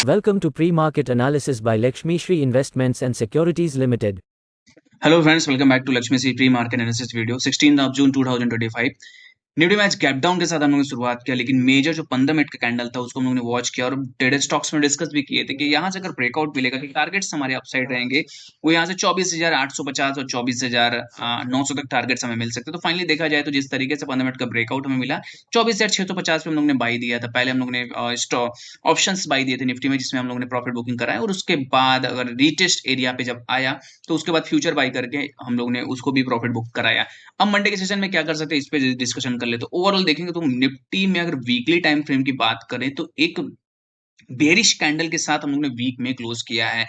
Welcome to Pre-Market Analysis by Lakshmi Shri Investments and Securities Limited. Hello friends, welcome back to Lakshmi Shri Pre-Market Analysis video. 16th of June 2025 Nifty match gap down के साथ हम लोगों ने शुरुआत किया, लेकिन major जो 15 minute का कैंडल था उसको हम लोगों ने वॉच किया और ट्रेडेड स्टॉक्स में डिस्कस भी किए थे कि यहाँ से अगर ब्रेकआउट मिलेगा कि टारगेट्स हमारे अपसाइड रहेंगे, वो यहाँ से 24,850 और 24,900 तक टारगेट्स हमें मिल सकते हैं। तो फाइनली देखा जाए तो जिस तरीके से 15 मिनट का ब्रेकआउट हमें मिला, 24,650 पे हम लोग ने बाई दिया था। पहले हम लोग ने ऑप्शंस बाई दिए थे निफ्टी में, जिसमें हम लोग ने प्रॉफिट बुकिंग कराया, और उसके बाद अगर रीटेस्ट एरिया पे जब आया तो उसके बाद फ्यूचर बाई करके हम लोग ने उसको भी प्रॉफिट बुक कराया। अब मंडे के सेशन में क्या कर सकते हैं, इस पे डिस्कशन कर ले। तो ओवरऑल देखेंगे तो निफ्टी में अगर वीकली टाइम फ्रेम की बात करें तो एक बेरिश कैंडल के साथ हम लोग ने वीक में क्लोज किया है।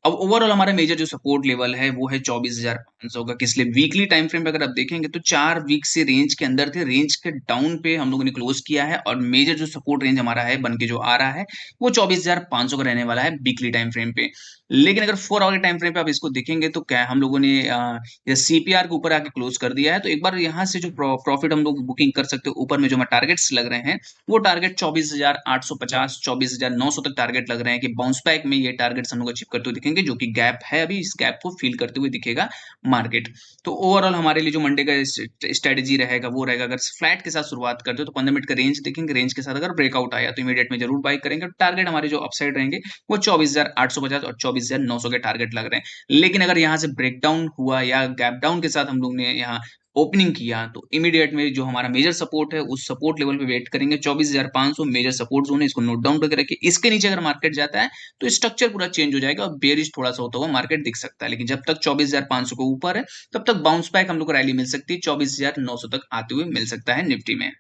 अब ओवरऑल हमारा मेजर जो सपोर्ट लेवल है वो है 24,500 का। किस लिए वीकली टाइम फ्रेम पे अगर आप देखेंगे तो 4 वीक से रेंज के अंदर थे, रेंज के डाउन पे हम लोगों ने क्लोज किया है, और मेजर जो सपोर्ट रेंज हमारा है बन के जो आ रहा है वो 24,500 का रहने वाला है वीकली टाइम फ्रेम पे। लेकिन अगर 4 आवर के टाइम फ्रेम पे आप इसको देखेंगे तो क्या हम लोगों ने सीपीआर के ऊपर आके क्लोज कर दिया है। तो एक बार यहाँ से जो प्रॉफिट हम लोग बुकिंग कर सकते हैं, ऊपर में जो हमारे टारगेट्स लग रहे हैं वो टारगेट 24,850 24,900 तक टारगेट लग रहे हैं कि बाउंस बैक में ये टारगेट्स हम लोग अचीव करते हुए दिखेंगे, जो कि गैप है अभी, इस गैप को फील करते हुए दिखेगा मार्केट। तो ओवरऑल हमारे लिए जो मंडे का स्ट्रेटेजी रहेगा वो रहेगा, अगर फ्लैट के साथ शुरुआत करते हो तो 15 मिनट का रेंज देखेंगे, रेंज के साथ अगर ब्रेकआउट आया तो इमीडिएट में जरूर बाई करेंगे। टारगेट हमारे जो अपसाइड रहेंगे वो 24,850 और 24,900 के टारगेट लग रहे हैं। लेकिन अगर यहाँ से ब्रेकडाउन हुआ या गैप डाउन के साथ हम लोग ने यहाँ ओपनिंग किया तो इमीडिएट में जो हमारा मेजर सपोर्ट है उस सपोर्ट लेवल पे वेट करेंगे। 24,500 मेजर सपोर्ट जोन है, इसको नोट डाउन करके रखिए। इसके नीचे अगर मार्केट जाता है तो स्ट्रक्चर पूरा चेंज हो जाएगा और बेरिश थोड़ा सा होता हुआ मार्केट दिख सकता है। लेकिन जब तक 24,500 के ऊपर है तब तक बाउंस बैक हम लोग को रैली मिल सकती है, 24,900 तक आते हुए मिल सकता है निफ्टी में।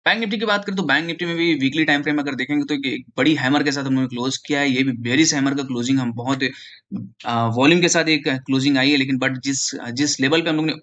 बैंक निफ्टी की बात करें तो बैंक निफ्टी में भी वीकली टाइम फ्रेम अगर देखेंगे तो एक बड़ी हैमर के साथ हम लोगों ने क्लोज किया है। ये भी बेरिश हैमर का क्लोजिंग, हम बहुत वॉल्यूम के साथ एक क्लोजिंग आई है, लेकिन बट जिस जिस लेवल पे हम लोग ने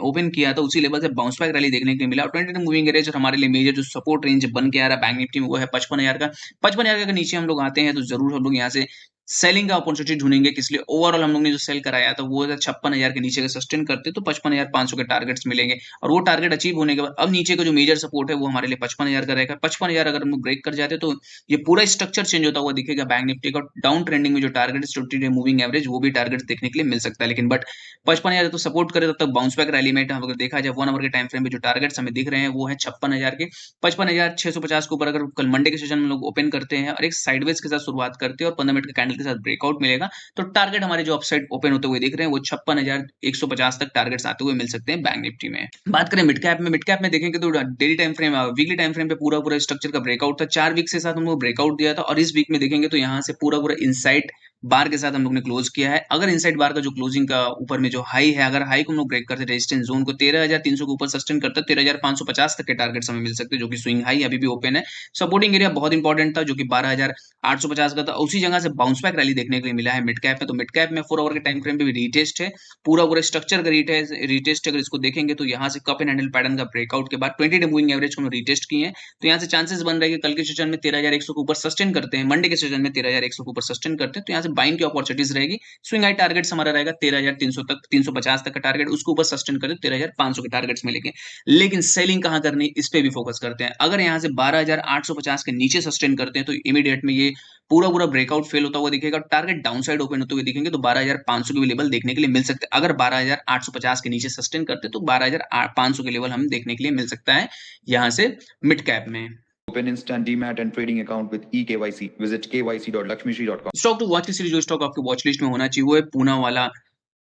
ओपन किया था उसी लेवल से बाउंस बैक रैली देखने के लिए मिला। और 20 मूविंग एवरेज और हमारे लिए मेजर जो सपोर्ट रेंज बन के आ रहा है बैंक निफ्टी में वो है 55,000 का। 55,000 के नीचे हम लोग आते हैं तो जरूर हम लोग यहाँ से सेलिंग का अपॉर्चुनिटी ढूंढेंगे। किस लिए ओवरऑल हम लोग ने जो सेल कराया था वो 56,000 के नीचे का सस्टेन करते तो 55,500 के टारगेट्स मिलेंगे, और वो टारगेट अचीव होने के बाद अब नीचे का जो मेजर सपोर्ट है वो हमारे लिए 55,000 का रहेगा। 55,000 अगर हम लोग ब्रेक कर जाते तो ये पूरा स्ट्रक्चर चेंज होता हुआ दिखेगा बैंक निफ्टी का। डाउन ट्रेंडिंग में जो टारगेट है 20 डे मूविंग एवरेज वो भी टारगेट देखने के लिए मिल सकता है। लेकिन बट 55,000 तो सपोर्ट करे तब तक बाउंस बैक रैली में अगर देखा जाए 1 आवर के टाइम फ्रेम में जो टारगेट्स हमें दिख रहे हैं वो है 56,000 के। 55,650 के ऊपर अगर कल मंडे के सेशन में लोग ओपन करते हैं और एक साइडवेज के साथ शुरुआत करते हैं और 15 मिनट के कैंडल के साथ ब्रेकआउट मिलेगा तो टारगेट हमारे जो अपसाइड ओपन होते हुए दिख रहे हैं वो 56,150 तक टारगेट्स आते हुए मिल सकते हैं बैंक निफ्टी में। बात करें मिड कैप में देखेंगे तो daily time frame weekly time frame पे पूरा पूरा स्ट्रक्चर का ब्रेकआउट था। 4 वीक से साथ हम लोग ब्रेकआउट दिया था, और इस वीक में देखेंगे तो यहाँ से पूरा पूरा इनसाइड बार के साथ हम लोग ने क्लोज किया है। अगर इनसाइड बार का जो क्लोजिंग का ऊपर में जो हाई है, अगर हाई को हम लोग ब्रेक करते रेजिस्टेंस जोन को 13,300 के ऊपर सस्टेन करता है, 13,550 तक के टारगेट्स हमें मिल सकते हैं, जो कि स्विंग हाई अभी भी ओपन है। सपोर्टिंग एरिया बहुत इंपॉर्टेंट था जो कि 12,850 का था, उसी जगह से बाउंस बैक रैली देखने के लिए मिला है मिड कैप में। तो मिड कैप में 4 आवर के टाइम फ्रेम पे भी रीटेस्ट है, पूरा पूरा स्ट्रक्चर का रीटेस्ट अगर इसको देखेंगे तो यहाँ से कप एंड हैंडल पैटर्न का ब्रेकआउट के बाद 20 डे मूविंग एवरेज को हम रीटेस्ट किए हैं। तो यहाँ से चांसेस बन रहे हैं कि कल के सेशन में 13,100 के ऊपर सस्टेन करते हैं, मंडे के सेशन में 13,100 के ऊपर सस्टेन करते हैं, तो यहाँ से बाइंग की अपॉर्चुनिटीज रहेगी। स्विंग हाई टारगेट्स हमारा रहेगा 13,300 तक, 350 तक का टारगेट, उसके ऊपर सस्टेन करते 13,500 के टारगेट्स मिलेंगे। लेकिन सेलिंग कहां करनी इस पे भी फोकस करते हैं। अगर यहाँ से 12,850 के नीचे सस्टेन करते हैं तो इमीडिएट में ये पूरा पूरा ब्रेकआउट फेल होता हुआ दिखेगा, टारगेट डाउन साइड ओपन होते हुए दिखेंगे तो 12,500 के भी लेवल देखने के लिए मिल सकते हैं। अगर 12,850 के नीचे सस्टेन करते तो 12,500 के लेवल हम देखने के लिए मिल सकता है यहाँ से मिड कैप में। Open instant demat and trading account with eKYC. Visit kyc.lakshmishri.com. Stock to watch की सीरीज जो स्टॉक आपकी वॉच लिस्ट में होना चाहिए वो है पूना वाला।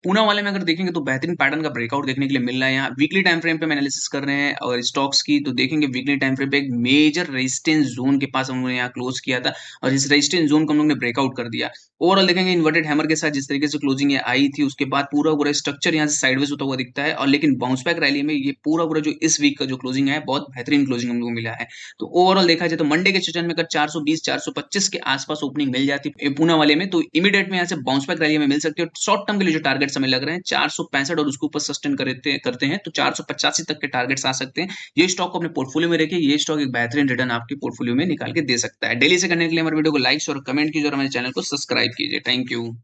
पूना वाले में अगर देखेंगे तो बेहतरीन पैटर्न का ब्रेकआउट देखने के लिए मिल रहा है। यहाँ वीकली टाइम फ्रेम पे हम एनालिसिस कर रहे हैं और स्टॉक्स की, तो देखेंगे वीकली टाइम फ्रेम पे एक मेजर रेजिस्टेंस जोन के पास हम लोगों ने यहाँ क्लोज किया था और इस रेजिस्टेंस जोन को हम लोग ने ब्रेकआउट कर दिया। ओवरऑल देखेंगे इन्वर्टेड हैमर के साथ जिस तरीके से क्लोजिंग ये आई थी उसके बाद पूरा पूरा स्ट्रक्चर यहाँ से साइडवेज होता हुआ दिखता है, और लेकिन बाउंस बैक रैली में ये पूरा पूरा जो इस वीक का जो क्लोजिंग है बहुत बेहतरीन क्लोजिंग हम लोग को मिला है। तो ओवरऑल देखा जाए तो मंडे के सेशन में अगर 420 425 के आसपास ओपनिंग मिल जाती है पूना वाले में तो इमीडिएट में यहाँ से बाउंस बैक रैली में मिल सकती है। शॉर्ट टर्म के लिए जो टारगेट्स हमें लग रहे हैं 465 और उसके ऊपर सस्टेन करते हैं तो 485 तक के टारगेट्स आ सकते हैं। ये स्टॉक को अपने पोर्टफोलियो में रखिए, ये स्टॉक एक बेहतरीन रिटर्न आपके पोर्टफोलियो में निकाल के दे सकता है। डेली से करने के लिए हमारे वीडियो को लाइक और कमेंट कीजिए और हमारे चैनल को सब्सक्राइब कीजिए। Thank you.